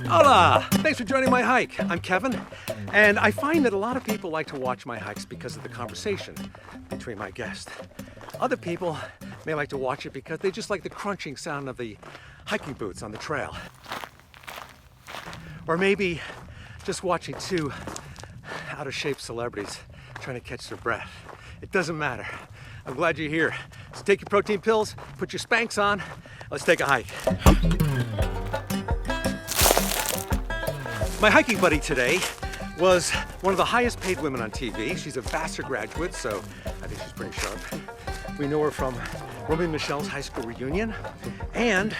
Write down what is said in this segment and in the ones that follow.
Hola! Thanks for joining my hike. I'm Kevin, and I find that a lot of people like to watch my hikes because of the conversation between my guests. Other people may like to watch it because they just like the crunching sound of the hiking boots on the trail. Or maybe just watching two out-of-shape celebrities trying to catch their breath. It doesn't matter. I'm glad you're here. So take your protein pills, put your Spanx on, let's take a hike. My hiking buddy today was one of the highest paid women on TV. She's a Vassar graduate, so I think she's pretty sharp. We know her from Romy and Michele's high school reunion, and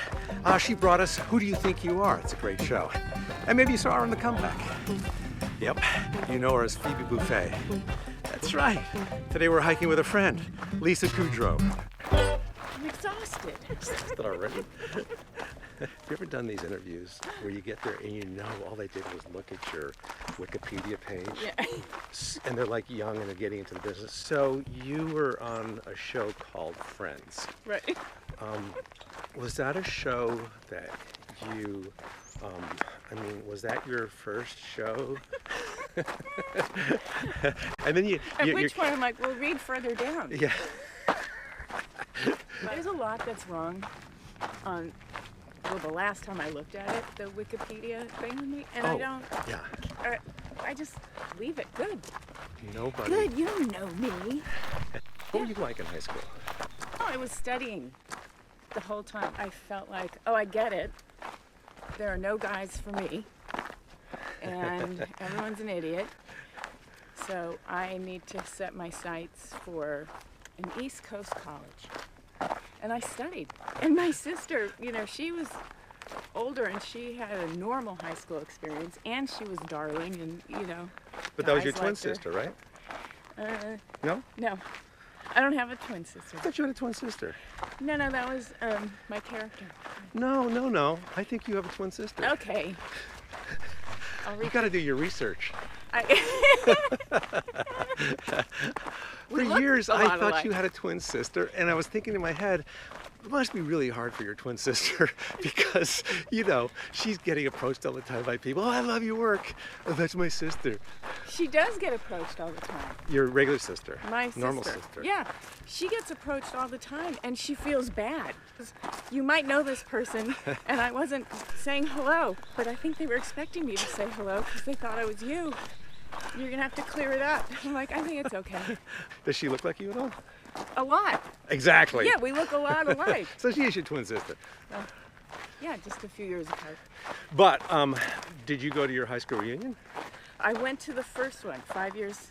she brought us Who Do You Think You Are? It's a great show. And maybe you saw her on The Comeback. Yep, you know her as Phoebe Buffay. That's right. Today we're hiking with a friend, Lisa Kudrow. I'm exhausted. Exhausted already? Have you ever done these interviews where you get there and you know all they did was look at your Wikipedia page? Yeah. And they're like young and they're getting into the business. So you were on a show called Friends. Right. Was that a show that you, was that your first show? And then At which point I'm like, well, read further down. Yeah. There's a lot that's wrong on, well, the last time I looked at it, the Wikipedia thing with me, and I don't, yeah. I just leave it. Good. Nobody. Good, you don't know me. What were you like in high school? Oh, I was studying the whole time. I felt like, oh, I get it. There are no guys for me, and everyone's an idiot. So I need to set my sights for an East Coast college. And I studied. And my sister, she was older and she had a normal high school experience, and she was darling, and, But that was your guys twin liked her. sister, right? No? No. I don't have a twin sister. I thought you had a twin sister. No, that was my character. No. I think you have a twin sister. Okay. You've got to do your research. For years, I thought you had a twin sister, and I was thinking in my head, it must be really hard for your twin sister because, she's getting approached all the time by people. Oh, I love your work. Oh, that's my sister. She does get approached all the time. Your regular sister. My sister. Normal sister. Yeah. She gets approached all the time, and she feels bad. You might know this person, and I wasn't saying hello, but I think they were expecting me to say hello because they thought I was you. You're going to have to clear it up. I'm like, I think it's okay. Does she look like you at all? A lot. Exactly. Yeah, we look a lot alike. So she is your twin sister. Yeah, just a few years apart. But did you go to your high school reunion? I went to the first one, 5 years,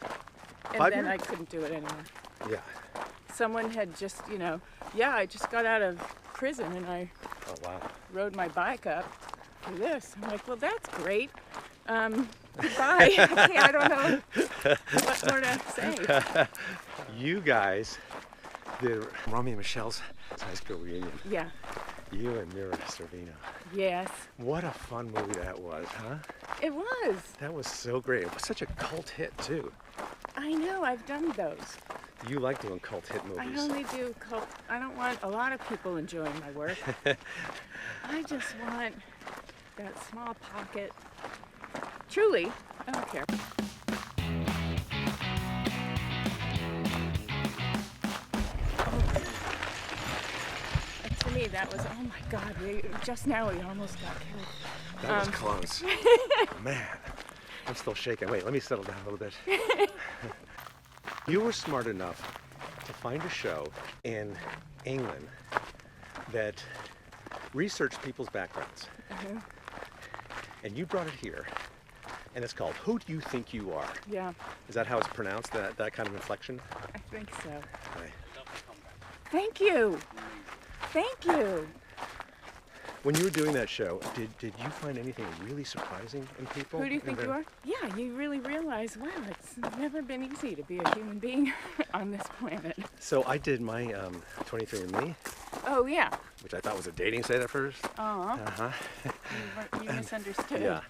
and 5 then years? I couldn't do it anymore. Yeah. Someone had just, I just got out of prison and I rode my bike up to this. I'm like, well, that's great. Goodbye. Okay, I don't know what more to say. You guys did Romy and Michele's high school reunion. Yeah. You and Mira Sorvino. Yes. What a fun movie that was, huh? It was. That was so great. It was such a cult hit, too. I know, I've done those. You like doing cult hit movies. I only do cult. I don't want a lot of people enjoying my work. I just want that small pocket. Truly, I don't care. To me, that was, oh my God, just now we almost got killed. That was close. Man, I'm still shaking. Wait, let me settle down a little bit. You were smart enough to find a show in England that researched people's backgrounds. Mm-hmm. And you brought it here, and it's called Who Do You Think You Are? Yeah. Is that how it's pronounced, that kind of inflection? I think so. Right. Thank you. Thank you. When you were doing that show, did you find anything really surprising in people? Who do you think you are? Yeah, you really realize, wow, it's never been easy to be a human being on this planet. So I did my 23andMe. Oh, yeah. Which I thought was a dating site at first. Uh-huh. You misunderstood. Yeah.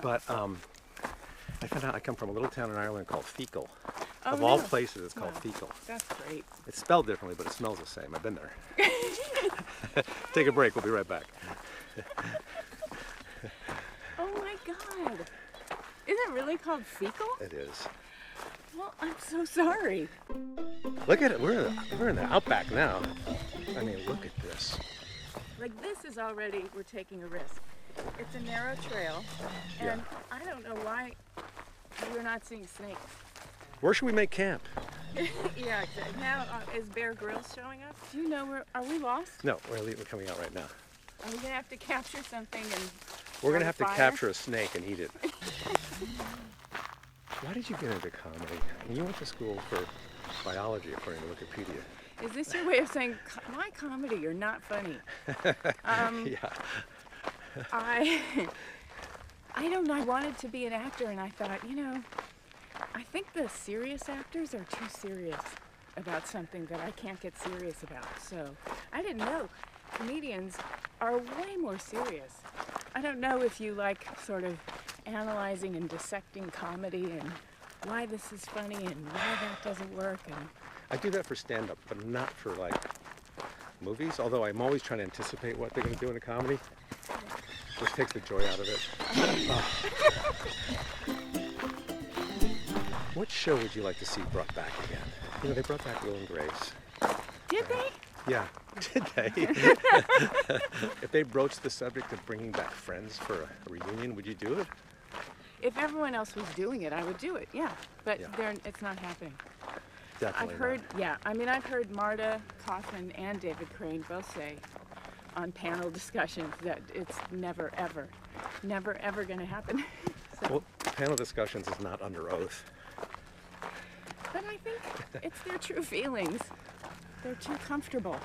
But I found out I come from a little town in Ireland called Fecal. Oh, of all really? places, it's called Fecal. That's great. It's spelled differently, but it smells the same. I've been there. Take a break. We'll be right back. Oh God. Is it really called fecal? It is. Well, I'm so sorry. Look at it. We're in the outback now. I mean, look at this. Like this is already, we're taking a risk. It's a narrow trail, and I don't know why we're not seeing snakes. Where should we make camp? Yeah, exactly. Now, is Bear Grylls showing up? Do you know are we lost? No, we're coming out right now. Are we gonna have to capture something and We're gonna have to fire? capture a snake and eat it. Why did you get into comedy? You went to school for biology, according to Wikipedia. Is this your way of saying, why comedy? You're not funny. Yeah. I don't know. I wanted to be an actor, and I thought, I think the serious actors are too serious about something that I can't get serious about. So I didn't know. Comedians are way more serious. I don't know if you like sort of analyzing and dissecting comedy and why this is funny and why that doesn't work. And I do that for stand-up, but not for like movies, although I'm always trying to anticipate what they're going to do in a comedy, which takes the joy out of it. What show would you like to see brought back again? They brought back Will and Grace. did they? Yeah, did they? If they broached the subject of bringing back Friends for a reunion, would you do it? If everyone else was doing it, I would do it, yeah. But Yeah. it's not happening. Definitely I've heard, I've heard Marta Kaufman and David Crane both say on panel discussions that it's never, ever going to happen. So, Well, panel discussions is not under oath. but I think it's their true feelings. They're too comfortable,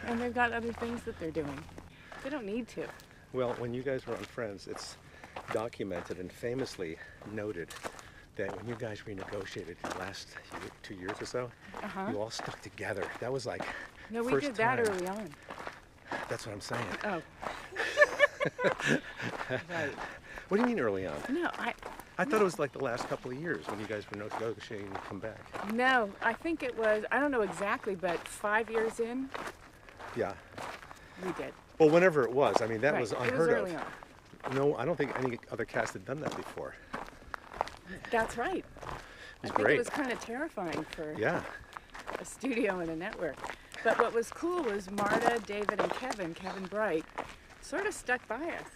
and they've got other things that they're doing. They don't need to. Well, when you guys were on Friends, it's documented and famously noted that when you guys renegotiated the last 2 years or so, you all stuck together. That was like No, we first did that time. early on. That's what I'm saying. Oh. Right. What do you mean early on? No, I thought it was like the last couple of years when you guys were negotiating to come back. No, I think it was, I don't know exactly, but 5 years in, Yeah. we did. Well, whenever it was, I mean, that Right. was It was unheard early of. on. No, I don't think any other cast had done that before. That's right. I think great. it was kind of terrifying for Yeah. a studio and a network. But what was cool was Marta, David, and Kevin Bright, sort of stuck by us.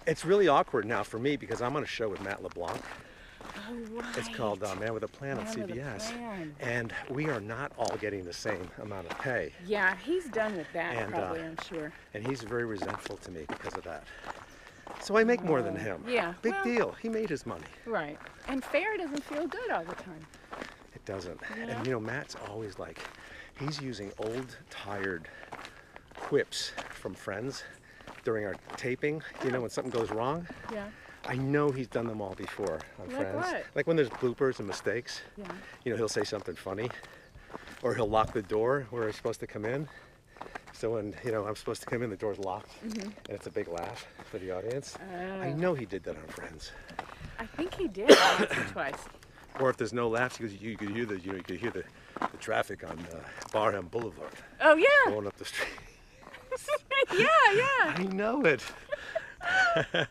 It's really awkward now for me because I'm on a show with Matt LeBlanc. Oh, right. It's called Man with a Plan on Man with a CBS. Plan. And we are not all getting the same amount of pay. Yeah, he's done with that, And, probably, I'm sure. And he's very resentful to me because of that. So I make more than him. Yeah, Big well- deal. He made his money. Right. And fair doesn't feel good all the time. It doesn't. Yeah. And Matt's always like, he's using old, tired quips from Friends during our taping. When something goes wrong. Yeah. I know he's done them all before on Like Friends. what? Like when there's bloopers and mistakes. Yeah. He'll say something funny, or he'll lock the door where he's supposed to come in. So when I'm supposed to come in, the door's locked, and it's a big laugh for the audience. I know he did that on Friends. I think he did once or twice. Or if there's no laughs, because you could hear the traffic on Barham Boulevard Oh, yeah. going up the street. Yeah. I know it.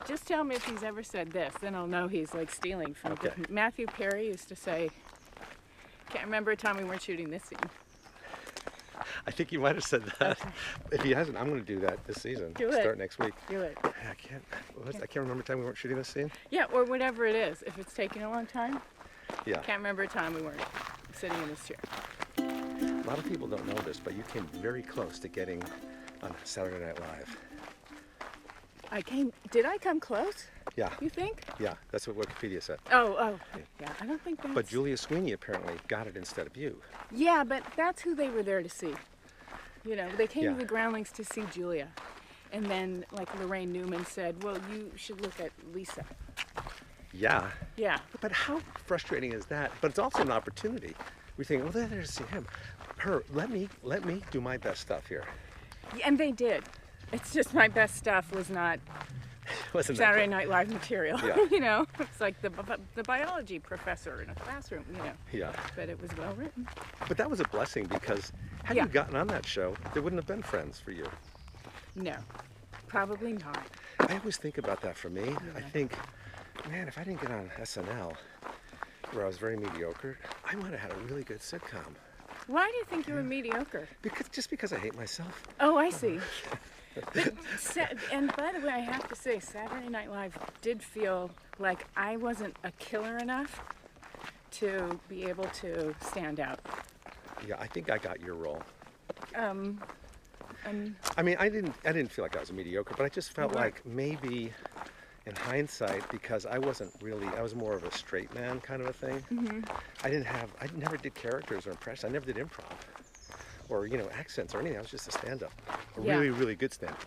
Just tell me if he's ever said this, then I'll know he's like stealing from Okay. Matthew Perry used to say, can't remember a time we weren't shooting this scene. I think he might have said that. If he hasn't, I'm going to do that this season. Do it. Start next week. Do it. I can't remember the time we weren't shooting this scene. Yeah, or whatever it is. If it's taking a long time, Yeah. can't remember a time we weren't sitting in this chair. A lot of people don't know this, but you came very close to getting on Saturday Night Live. Did I come close, Yeah. you think? Yeah, that's what Wikipedia said. Oh, yeah, I don't think that's... But Julia Sweeney apparently got it instead of you. Yeah, but that's who they were there to see. They came Yeah. to the Groundlings to see Julia. And then, like Lorraine Newman said, well, you should look at Lisa. Yeah. Yeah. But how frustrating is that? But it's also an opportunity. We think, well, they're there to see him. Let me do my best stuff here. And they did. It's just my best stuff was not Wasn't that Saturday good? Night Live material. Yeah. It's like the biology professor in a classroom, Yeah. But it was well written. But that was a blessing because had Yeah. you gotten on that show, there wouldn't have been Friends for you. No, probably not. I always think about that for me. I think man, if I didn't get on SNL, where I was very mediocre, I might have had a really good sitcom. Why do you think you were mediocre? Because I hate myself. Oh, I see. But, and by the way, I have to say, Saturday Night Live did feel like I wasn't a killer enough to be able to stand out. Yeah, I think I got your role. Um, I mean, I didn't feel like I was mediocre, but I just felt like maybe in hindsight, because I was more of a straight man kind of a thing. mm-hmm. I never did characters or impressions. I never did improv or, accents or anything. I was just a stand-up, a really, really good stand-up.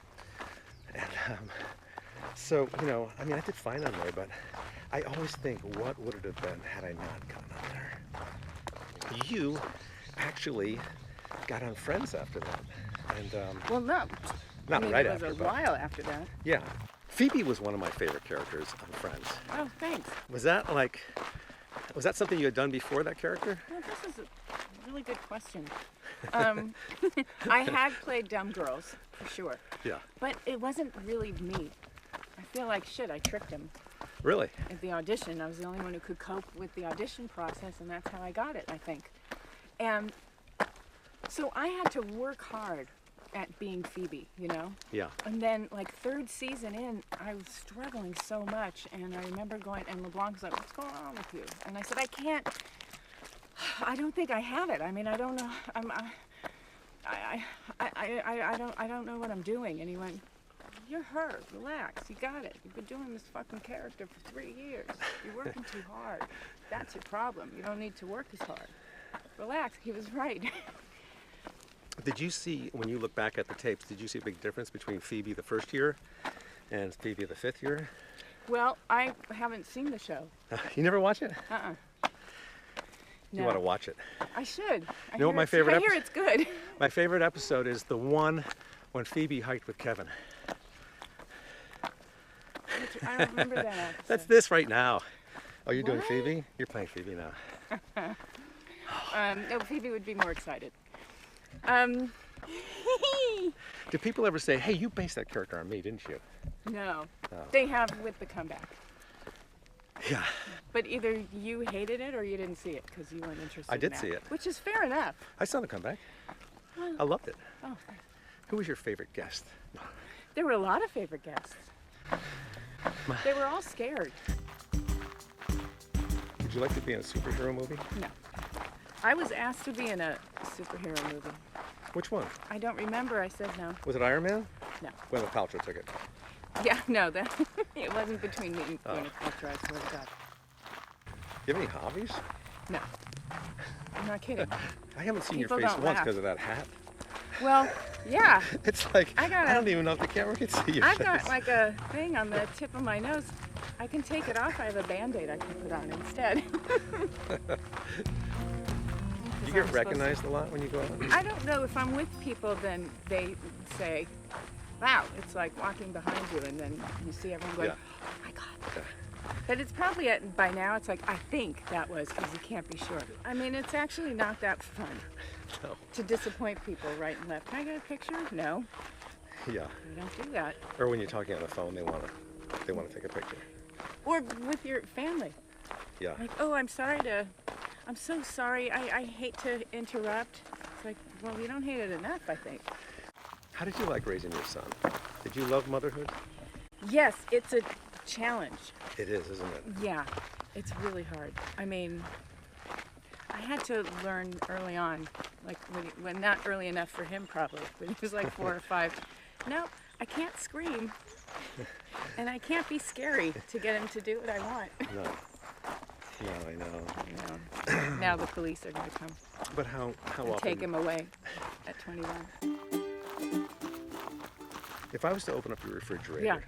And so, I mean, I did fine on there, but I always think, what would it have been had I not gotten on there? You actually got on Friends after that. And Well, no. not right after. It was a while after that. Yeah. Phoebe was one of my favorite characters on Friends. Oh, thanks. Was that something you had done before that character? Well, this is a really good question. I had played dumb girls, for sure. Yeah. But it wasn't really me. I feel like, shit, I tricked him Really? at the audition. I was the only one who could cope with the audition process, and that's how I got it, I think. And so I had to work hard at being Phoebe, Yeah. And then, like, third season in, I was struggling so much, and I remember going, and LeBlanc was like, what's going on with you? And I said, I don't think I have it. I mean, I don't know. I don't know what I'm doing. And he went, you're her. Relax. You got it. You've been doing this fucking character for 3 years. You're working too hard. That's your problem. You don't need to work as hard. Relax. He was right. Did you see, when you look back at the tapes, did you see a big difference between Phoebe the first year and Phoebe the 5th year? Well, I haven't seen the show. You never watch it? Uh-uh. You No. want to watch it. I should. You know what my favorite I hear it's good. My favorite episode is the one when Phoebe hiked with Kevin. I don't remember that episode. That's this right now. Oh, you're doing What? Phoebe? You're playing Phoebe now. No, Phoebe would be more excited. Do people ever say, hey, you based that character on me, didn't you? No. Oh. They have with the comeback. Yeah. But either you hated it or you didn't see it because you weren't interested I did in that. see it. Which is fair enough. I saw the comeback. I loved it. Oh, Who was your favorite guest? there were a lot of favorite guests. They were all scared. Would you like to be in a superhero movie? No. I was asked to be in a superhero movie. Which one? I don't remember. I said no. Was it Iron Man? No. Gwyneth Paltrow took it. Yeah, no. That it wasn't between me and Gwyneth Paltrow, I swear to God. You have any hobbies? No. I'm not kidding. I haven't seen People your face don't once laugh. because of that hat. Well, yeah. It's like, I don't even know if the camera can see your I've face. got like a thing on the tip of my nose. I can take it off. I have a Band-Aid I can put on instead. You get recognized a lot when you go out? I don't know if I'm with people, then they say, wow, it's like walking behind you, and then you see everyone going, Yeah. oh my God. Yeah. But it's probably, by now, it's like, I think that was, because you can't be sure. I mean, it's actually not that fun No. to disappoint people right and left. Can I get a picture? No, Yeah. you don't do that. Or when you're talking on the phone, they want to take a picture. Or with your family. Yeah. Like, oh, I'm so sorry, I hate to interrupt. It's like, well, you don't hate it enough, I think. How did you like raising your son? Did you love motherhood? Yes, it's a challenge. It is, isn't it? Yeah, it's really hard. I mean, I had to learn early on, like when not early enough for him probably, when he was like 4 or 5. No, I can't scream, and I can't be scary to get him to do what I want. No. No, I know. You know, now the police are going to come But how and often? take him away at 21. If I was to open up your refrigerator, Yeah.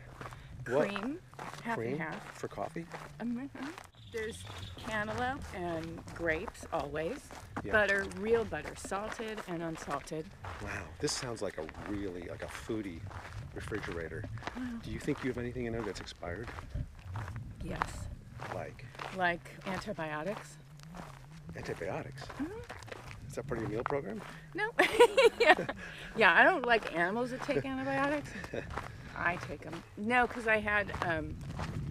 what Cream, half cream and half. for coffee? Mhm. There's cantaloupe and grapes always. Yeah. Butter, real butter, salted and unsalted. Wow, this sounds like a foodie refrigerator. Do you think you have anything in there that's expired? Yes. Like Antibiotics. antibiotics? Mhm. Is that part of your meal program? No. Yeah, I don't like animals that take antibiotics. I take them. No, because I had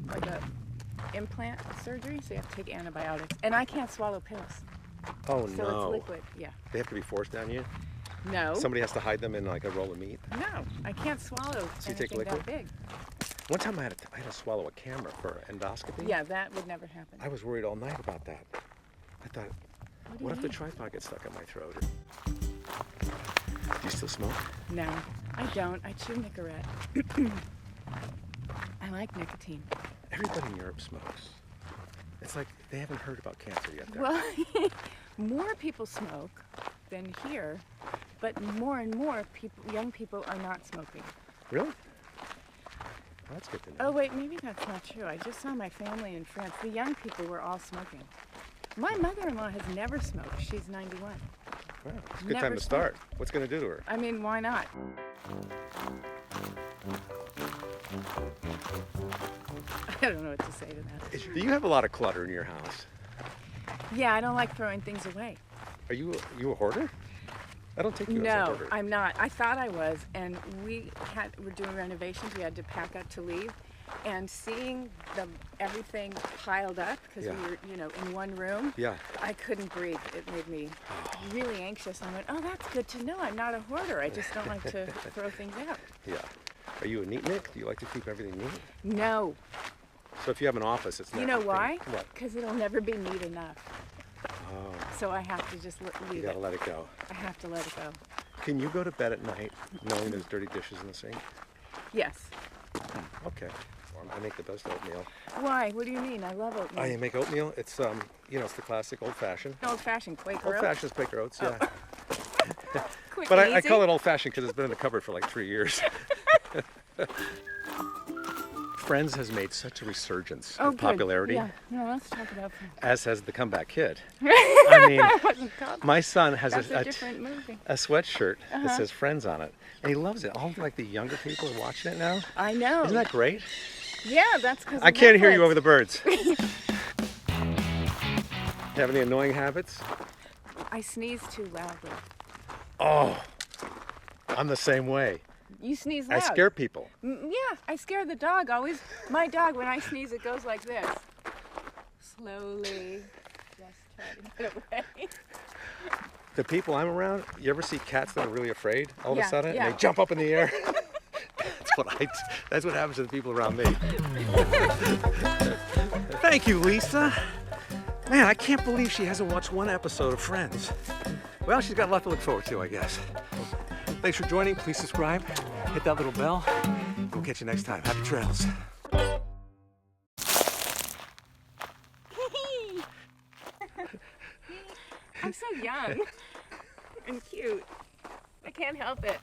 like a implant surgery, so you have to take antibiotics. And I can't swallow pills, Oh so no. it's liquid. Yeah. They have to be forced down you? No. Somebody has to hide them in like a roll of meat? No, I can't swallow So you take anything liquid? that big. One time I had to swallow a camera for endoscopy. Yeah, that would never happen. I was worried all night about that. I thought, do what you if the mean? tripod gets stuck in my throat? Do you still smoke? No, I don't. I chew Nicorette. I like nicotine. Everybody in Europe smokes. It's like they haven't heard about cancer yet there. Well, more people smoke than here, but more and more people, young people are not smoking. Really? Well, that's good to know. Oh wait, maybe that's not true. I just saw my family in France. The young people were all smoking. My mother-in-law has never smoked. She's 91. Wow, it's a good Never time to start. What's going to do to her? I mean, why not? I don't know what to say to that. Do you have a lot of clutter in your house? Yeah, I don't like throwing things away. Are you a hoarder? I don't take you as a No, hoarder. I'm not. I thought I was, and we're doing renovations. We had to pack up to leave, and seeing everything piled up because Yeah. we were, in one room. Yeah. I couldn't breathe. It made me really anxious. I went, oh, that's good to know. I'm not a hoarder. I just don't like to throw things out. Yeah. Are you a neat-nik? Do you like to keep everything neat? No. So if you have an office, it's not. You know why? What? Because it'll never be neat enough. Oh, So I have to just you leave gotta it. let it go. I have to let it go. Can you go to bed at night knowing there's dirty dishes in the sink? Yes. Okay. Well, I make the best oatmeal. Why? What do you mean? I love oatmeal. I make oatmeal. It's it's the classic old-fashioned. Old-fashioned Quaker oats. Old-fashioned is Quaker oats, yeah. Quick But and I easy. call it old-fashioned because it's been in the cupboard for like 3 years. Friends has made such a resurgence Oh, of good. popularity, Yeah. No, let's talk about Friends. as has the Comeback Kid. I mean, That wasn't called. my son has That's a different movie. a sweatshirt that says Friends on it, and he loves it. All like the younger people are watching it now. I know. Isn't that great? Yeah, that's because I can't hear you over the birds. Have any annoying habits? I sneeze too loudly. Oh, I'm the same way. You sneeze loud. I scare people. Yeah, I scare the dog always. My dog, when I sneeze, it goes like this. Slowly. Just try to get away. The people I'm around, you ever see cats that are really afraid all of a Yeah, sudden yeah. and they jump up in the air? That's what happens to the people around me. Thank you, Lisa. Man, I can't believe she hasn't watched one episode of Friends. Well, she's got a lot to look forward to, I guess. Thanks for joining. Please subscribe, hit that little bell. We'll catch you next time. Happy trails. I'm so young and cute. I can't help it.